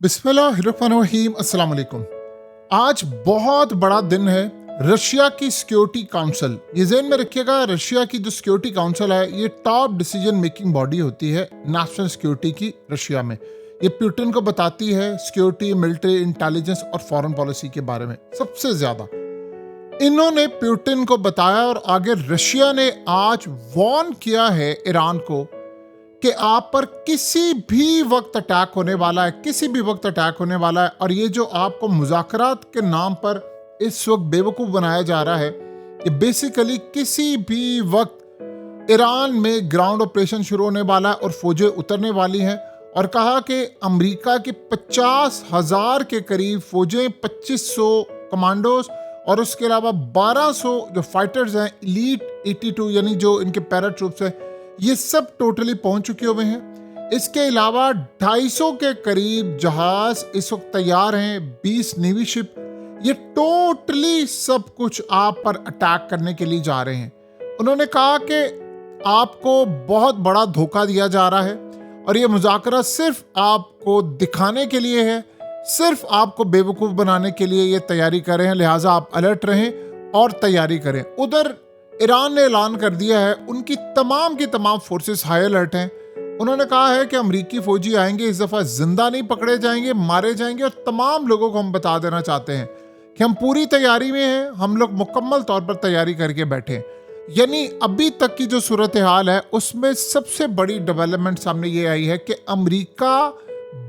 बिस्मिल्लाहिर्रहमानिर्रहीम। अस्सलाम वालेकुम। आज बहुत बड़ा दिन है। रशिया की सिक्योरिटी काउंसिल, ये ज़हन में रखिएगा, रशिया की जो सिक्योरिटी काउंसिल है ये टॉप डिसीजन मेकिंग बॉडी होती है नेशनल सिक्योरिटी की रशिया में। ये पुतिन को बताती है सिक्योरिटी, मिलिट्री, इंटेलिजेंस और फॉरेन पॉलिसी के बारे में सबसे ज्यादा। इन्होंने पुतिन को बताया और आगे रशिया ने आज वार्न किया है ईरान को कि आप पर किसी भी वक्त अटैक होने वाला है, किसी भी वक्त अटैक होने वाला है। और ये जो आपको मुज़ाकरात के नाम पर इस वक्त बेवकूफ़ बनाया जा रहा है, ये बेसिकली किसी भी वक्त ईरान में ग्राउंड ऑपरेशन शुरू होने वाला है और फौजें उतरने वाली हैं। और कहा कि अमेरिका की 50,000 के करीब फौजें, 2500 कमांडोज और उसके अलावा 1200 जो फाइटर्स हैं, एलीट 82 यानी जो इनके पैरा ट्रूप्स हैं, ये सब टोटली पहुंच चुके हुए हैं। इसके अलावा 250 के करीब जहाज इस वक्त तैयार हैं, 20 नेवी शिप, ये टोटली सब कुछ आप पर अटैक करने के लिए जा रहे हैं। उन्होंने कहा कि आपको बहुत बड़ा धोखा दिया जा रहा है और ये मुज़ाकरा सिर्फ आपको दिखाने के लिए है, सिर्फ आपको बेवकूफ़ बनाने के लिए ये तैयारी कर रहे हैं। लिहाजा आप अलर्ट रहें और तैयारी करें। उधर ईरान ने ऐलान कर दिया है उनकी तमाम की तमाम फोर्सेस हाई अलर्ट हैं। उन्होंने कहा है कि अमेरिकी फौजी आएंगे, इस दफ़ा जिंदा नहीं पकड़े जाएंगे, मारे जाएंगे। और तमाम लोगों को हम बता देना चाहते हैं कि हम पूरी तैयारी में हैं, हम लोग मुकम्मल तौर पर तैयारी करके बैठे हैं। यानी अभी तक की जो सूरत हाल है उसमें सबसे बड़ी डेवलपमेंट सामने ये आई है कि अमेरिका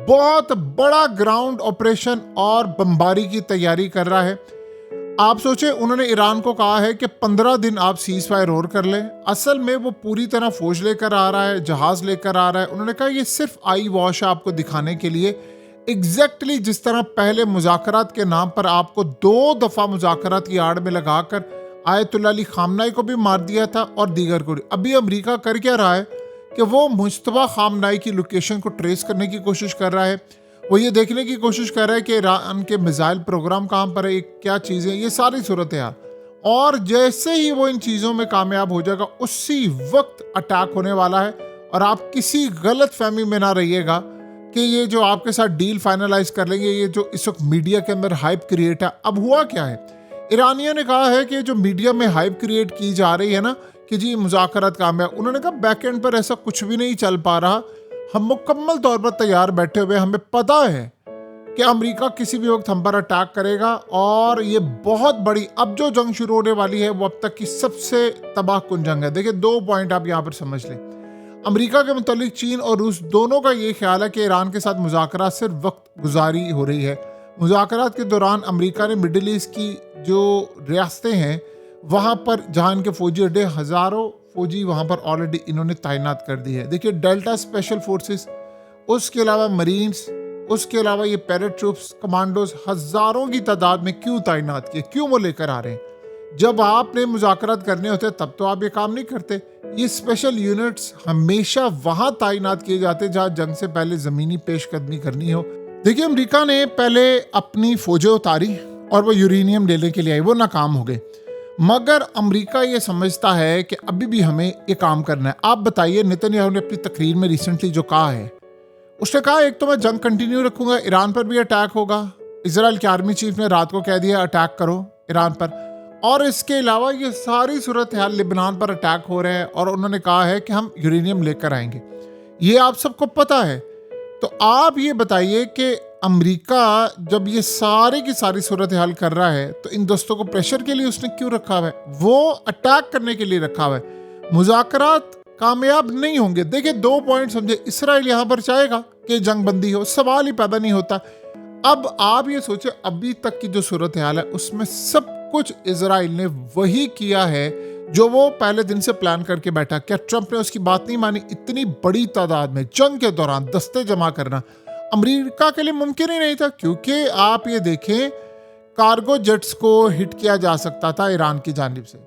बहुत बड़ा ग्राउंड ऑपरेशन और बमबारी की तैयारी कर रहा है। आप सोचें, उन्होंने ईरान को कहा है कि 15 दिन आप सीज फायर और कर लें। असल में वो पूरी तरह फौज लेकर आ रहा है, जहाज लेकर आ रहा है। उन्होंने कहा ये सिर्फ आई वॉश है आपको दिखाने के लिए। एग्जैक्टली जिस तरह पहले मुज़ाकरात के नाम पर आपको 2 दफ़ा मुज़ाकरात की आड़ में लगाकर आयतुल्लाह अली खामनाई को भी मार दिया था और दीगर को। अभी अमेरिका कर क्या रहा है कि वो मुश्तबा खामनाई की लोकेशन को ट्रेस करने की कोशिश कर रहा है। वो ये देखने की कोशिश कर रहा है कि ईरान के मिसाइल प्रोग्राम कहाँ पर है, क्या चीज़ें, ये सारी सूरत है। और जैसे ही वो इन चीज़ों में कामयाब हो जाएगा उसी वक्त अटैक होने वाला है। और आप किसी गलत फहमी में ना रहिएगा कि ये जो आपके साथ डील फाइनलाइज कर लेंगे, ये जो इस वक्त मीडिया के अंदर हाइप क्रिएट है। अब हुआ क्या है, ईरानियों ने कहा है कि जो मीडिया में हाइप क्रिएट की जा रही है ना कि जी मुज़ाकरात कामयाब, उन्होंने कहा बैक एंड पर ऐसा कुछ भी नहीं चल पा रहा। हम मुकम्मल तौर पर तैयार बैठे हुए, हमें पता है कि अमेरिका किसी भी वक्त हम पर अटैक करेगा और ये बहुत बड़ी अब जो जंग शुरू होने वाली है वो अब तक की सबसे तबाहकुन जंग है। देखिए 2 पॉइंट आप यहाँ पर समझ लें। अमेरिका के मुतालिक चीन और रूस दोनों का ये ख्याल है कि ईरान के साथ मुज़ाकरात सिर्फ वक्त गुजारी हो रही है। मुज़ाकरात के दौरान अमेरिका ने मिडिल ईस्ट की जो रियासतें हैं वहाँ पर, जहाँ इनके फौजी अड्डे, हज़ारों फौजी वहाँ पर ऑलरेडी इन्होंने तैनात कर दी है। देखिए डेल्टा स्पेशल फोर्सेस, उसके अलावा मरीन्स, उसके अलावा ये पैरेट ट्रूप्स, कमांडोज हज़ारों की तादाद में क्यों तैनात किए, क्यों वो लेकर आ रहे हैं? जब आपने मुज़ाकरात करने होते तब तो आप ये काम नहीं करते। ये स्पेशल यूनिट्स हमेशा वहाँ तैनात किए जाते जहाँ जंग से पहले ज़मीनी पेशकदमी करनी हो। देखिए अमेरिका ने पहले अपनी फौजें उतारी और वो यूरेनियम लेने के लिए आई, वो नाकाम हो गए। मगर अमेरिका ये समझता है कि अभी भी हमें ये काम करना है। आप बताइए, नेतन्याहू ने अपनी तकरीर में रिसेंटली जो कहा है, उसने कहा एक तो मैं जंग कंटिन्यू रखूंगा, ईरान पर भी अटैक होगा। इजराइल के आर्मी चीफ ने रात को कह दिया अटैक करो ईरान पर। और इसके अलावा ये सारी सूरत हाल, लिबनान पर अटैक हो रहे हैं और उन्होंने कहा है कि हम यूरेनियम लेकर आएंगे। ये आप सबको पता है। तो आप ये बताइए कि अमेरिका जब ये सारी की सारी सूरत हाल कर रहा है तो इन दोस्तों को प्रेशर के लिए उसने क्यों रखा हुआ है? वो अटैक करने के लिए रखा हुआ है। मुज़ाकरात कामयाब नहीं होंगे। देखिए 2 पॉइंट समझे, इसराइल यहाँ पर चाहेगा कि जंग बंदी हो, सवाल ही पैदा नहीं होता। अब आप ये सोचे, अभी तक की जो सूरत हाल है उसमें सब कुछ इसराइल ने वही किया है जो वो पहले दिन से प्लान करके बैठा। क्या ट्रंप ने उसकी बात नहीं मानी? इतनी बड़ी तादाद में जंग के दौरान दस्ते जमा करना अमेरिका के लिए मुमकिन ही नहीं था, क्योंकि आप ये देखें कार्गो जेट्स को हिट किया जा सकता था ईरान की जानिब से।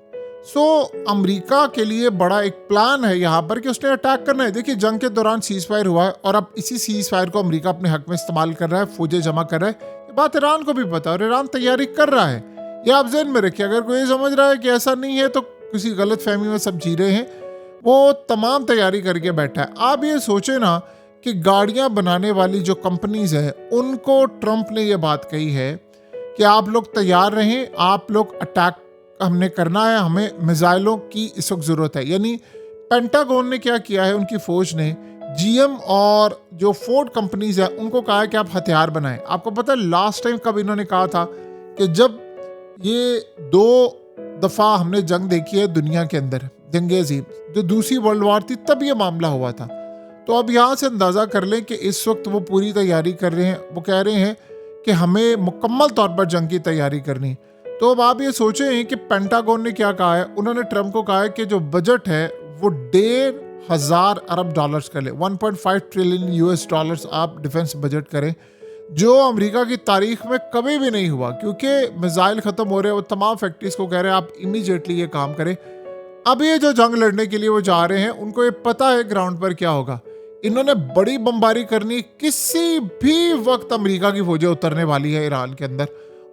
सो अमेरिका के लिए बड़ा एक प्लान है यहाँ पर कि उसने अटैक करना है। देखिए जंग के दौरान सीज फायर हुआ है और अब इसी सीज फायर को अमेरिका अपने हक में इस्तेमाल कर रहा है, फौजें जमा कर रहा है। ये बात ईरान को भी पता है और ईरान तैयारी कर रहा है। ये आप ज़हन में रखिए। अगर कोई समझ रहा है कि ऐसा नहीं है तो किसी गलत फहमी में सब जी रहे हैं। वो तमाम तैयारी करके बैठा है। आप ये सोचे ना कि गाड़ियां बनाने वाली जो कंपनीज है उनको ट्रंप ने ये बात कही है कि आप लोग तैयार रहें, आप लोग अटैक हमने करना है, हमें मिसाइलों की इस वक्त ज़रूरत है। यानी पेंटागन ने क्या किया है, उनकी फौज ने जीएम और जो फोर्ड कंपनीज है उनको कहा है कि आप हथियार बनाएं। आपको पता है लास्ट टाइम कब इन्होंने कहा था कि जब ये 2 दफ़ा हमने जंग देखी है दुनिया के अंदर, जंग अजीम जो दूसरी वर्ल्ड वॉर थी तब ये मामला हुआ था। तो अब यहाँ से अंदाज़ा कर लें कि इस वक्त वो पूरी तैयारी कर रहे हैं। वो कह रहे हैं कि हमें मुकम्मल तौर पर जंग की तैयारी करनी। तो अब आप ये सोचें कि पेंटागन ने क्या कहा है, उन्होंने ट्रंप को कहा है कि जो बजट है वो 1,500 अरब डॉलर्स कर ले, 1.5 ट्रिलियन यूएस डॉलर्स आप डिफेंस बजट करें, जो अमेरिका की तारीख में कभी भी नहीं हुआ। क्योंकि मिसाइल ख़त्म हो रहे हैं, वो तमाम फैक्ट्रीज को कह रहे हैं आप इमीडिएटली ये काम करें। अब ये जो जंग लड़ने के लिए वो जा रहे हैं उनको ये पता है ग्राउंड पर क्या होगा। इन्होंने बड़ी बमबारी करनी, किसी भी वक्त अमेरिका की फौजें उतरने वाली है ईरान के अंदर।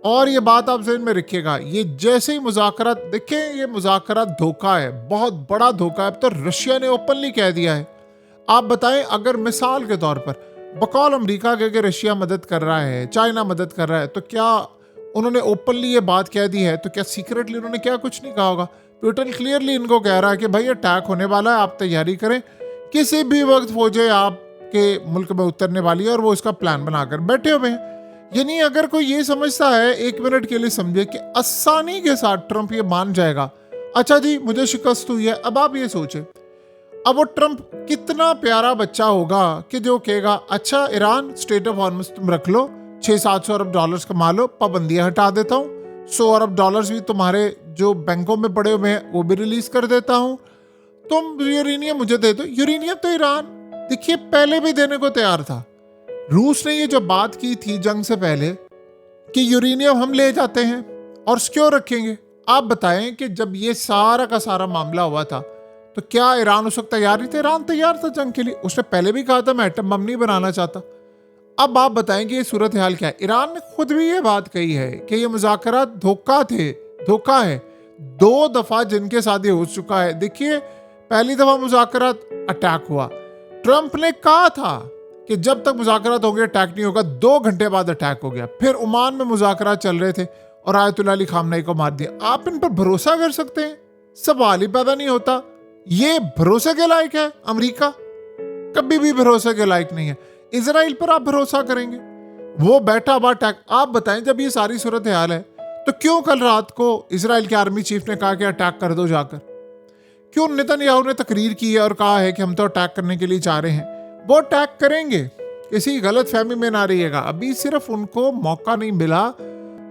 और ये बात आप ज़हन में रखिएगा, ये जैसे ही मुज़ाकरात देखें, ये मुज़ाकरात धोखा है, बहुत बड़ा धोखा है। अब तो रशिया ने ओपनली कह दिया है। आप बताएं, अगर मिसाल के तौर पर बकौल अमेरिका के कि रशिया मदद कर रहा है, चाइना मदद कर रहा है, तो क्या उन्होंने ओपनली ये बात कह दी है, तो क्या सीक्रेटली उन्होंने क्या कुछ नहीं कहा होगा। पुतिन क्लियरली इनको कह रहा है कि भाई अटैक होने वाला है, आप तैयारी करें, किसी भी वक्त फौजें आपके मुल्क में उतरने वाली है, और वो इसका प्लान बनाकर बैठे हुए हैं। यानी अगर कोई ये समझता है, 1 मिनट के लिए समझे कि आसानी के साथ ट्रंप ये मान जाएगा, अच्छा जी मुझे शिकस्त हुई है। अब आप ये सोचें, अब वो ट्रंप कितना प्यारा बच्चा होगा कि जो कहेगा अच्छा ईरान स्टेट ऑफ हॉर्मुज़ तुम रख लो, 600-700 अरब डॉलर्स कमा लो, पाबंदियां हटा देता हूँ, 100 अरब डॉलर्स भी तुम्हारे जो बैंकों में पड़े हुए हैं वो भी रिलीज कर देता हूँ, तुम यूरेनियम मुझे दे दो। यूरेनियम तो ईरान देखिए पहले भी देने को तैयार था। रूस ने ये जो बात की थी जंग से पहले कि यूरेनियम हम ले जाते हैं और सिक्योर रखेंगे। आप बताएं कि जब ये सारा का सारा मामला हुआ था तो क्या ईरान उस वक्त तैयार नहीं था? ईरान तैयार था जंग के लिए, उसने पहले भी कहा था मैं एटम बम नहीं बनाना चाहता। अब आप बताएं कि ये सूरत हाल क्या है। ईरान ने खुद भी ये बात कही है कि ये मुज़ाकरात धोखा है। 2 दफा जिनके साथ ये हो चुका है। देखिए पहली दफा मुज़ाकरात अटैक हुआ, ट्रंप ने कहा था कि जब तक मुज़ाकरात होंगे अटैक नहीं होगा, 2 घंटे बाद अटैक हो गया। फिर ओमान में मुज़ाकरात चल रहे थे और आयतुल्लाह अली खामनेई को मार दिया। आप इन पर भरोसा कर सकते हैं? सवाल ही पैदा नहीं होता। ये भरोसे के लायक है? अमेरिका कभी भी भरोसे के लायक नहीं है। इजराइल पर आप भरोसा करेंगे? वो बैठा हुआ अटैक। आप बताएं जब ये सारी सूरत हाल है तो क्यों कल रात को इजराइल के आर्मी चीफ ने कहा कि अटैक कर दो जाकर? क्यों नेतन्याहू ने तकरीर की है और कहा है कि हम तो अटैक करने के लिए जा रहे हैं? वो अटैक करेंगे, किसी गलत फहमी में ना रहिएगा। अभी सिर्फ उनको मौका नहीं मिला।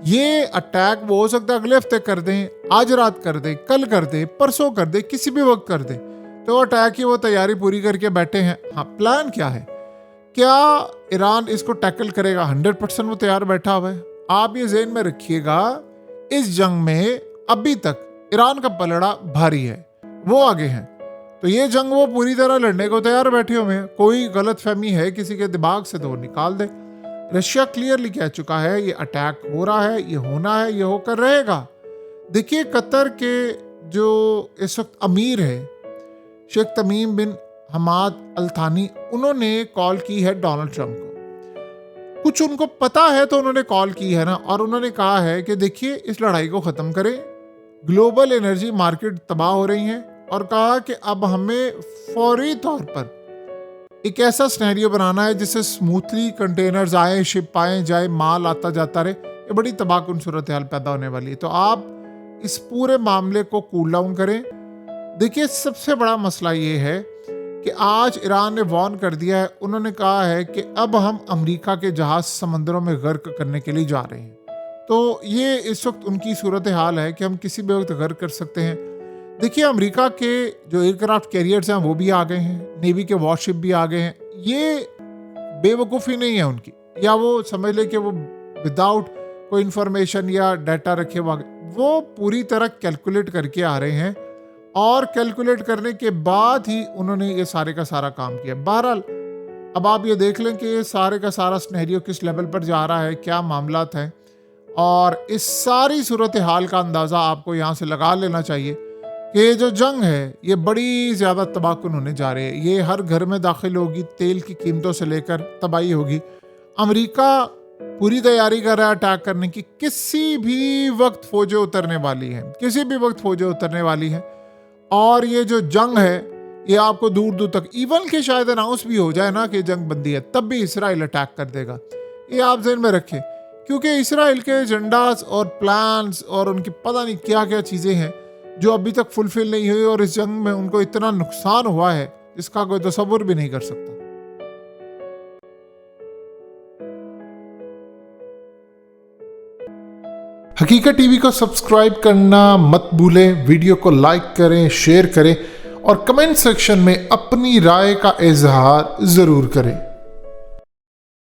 ये अटैक वो हो सकता है अगले हफ्ते कर दें, आज रात कर दें, कल कर दें, परसों कर दें, किसी भी वक्त कर दें। तो अटैक की वो तैयारी पूरी करके बैठे हैं। हाँ, प्लान क्या है? क्या ईरान इसको टैकल करेगा? 100% वो तैयार बैठा हुआ है। आप ये ज़हन में रखिएगा, इस जंग में अभी तक ईरान का पलड़ा भारी है, वो आगे हैं। तो ये जंग वो पूरी तरह लड़ने को तैयार बैठे हुए हैं। कोई गलत फहमी है किसी के दिमाग से तो वो निकाल दे। रशिया क्लियरली कह चुका है ये अटैक हो रहा है, ये होना है, ये होकर रहेगा। देखिए कतर के जो इस वक्त अमीर है शेख तमीम बिन हमाद अल थानी, उन्होंने कॉल की है डोनाल्ड ट्रंप को। कुछ उनको पता है तो उन्होंने कॉल की है ना, और उन्होंने कहा है कि देखिए इस लड़ाई को ख़त्म करें, ग्लोबल एनर्जी मार्केट तबाह हो रही हैं, और कहा कि अब हमें फौरी तौर पर एक ऐसा सिनेरियो बनाना है जिससे स्मूथली कंटेनर्स आए, शिप आए जाए, माल आता जाता रहे। ये बड़ी तबाहकुन सूरत हाल पैदा होने वाली है। तो आप इस पूरे मामले को कूल डाउन करें। देखिए सबसे बड़ा मसला ये है कि आज ईरान ने वार्न कर दिया है, उन्होंने कहा है कि अब हम अमेरिका के जहाज समंदरों में गर्क करने के लिए जा रहे हैं। तो ये इस वक्त उनकी सूरत हाल है कि हम किसी भी वक्त गर्क कर सकते हैं। देखिए अमेरिका के जो एयरक्राफ्ट कैरियर्स हैं वो भी आ गए हैं, नेवी के वॉरशिप भी आ गए हैं। ये बेवकूफ़ी नहीं है उनकी, या वो समझ ले कि वो विदाउट कोई इन्फॉर्मेशन या डाटा रखे हुए, वो पूरी तरह कैलकुलेट करके आ रहे हैं, और कैलकुलेट करने के बाद ही उन्होंने ये सारे का सारा काम किया। बहरहाल अब आप ये देख लें कि ये सारे का सारा सिनेरियो किस लेवल पर जा रहा है, क्या मामलात हैं, और इस सारी सूरत हाल का अंदाज़ा आपको यहाँ से लगा लेना चाहिए कि ये जो जंग है ये बड़ी ज़्यादा तबाहकुन होने जा रही है, ये हर घर में दाखिल होगी, तेल की कीमतों से लेकर तबाही होगी। अमेरिका पूरी तैयारी कर रहा है अटैक करने की, किसी भी वक्त फौजें उतरने वाली हैं, किसी भी वक्त फौजें उतरने वाली हैं। और ये जो जंग है ये आपको दूर दूर तक, इवन के शायद अनाउंस भी हो जाए ना कि जंग बंदी है, तब भी इसराइल अटैक कर देगा। ये आप ज़हन में रखें, क्योंकि इसराइल के एजेंडास और प्लान्स और उनकी पता नहीं क्या क्या चीज़ें हैं जो अभी तक फुलफिल नहीं हुई, और इस जंग में उनको इतना नुकसान हुआ है इसका कोई तसव्वुर भी नहीं कर सकता। हकीकत टीवी को सब्सक्राइब करना मत भूलें, वीडियो को लाइक करें, शेयर करें और कमेंट सेक्शन में अपनी राय का इजहार ज़रूर करें।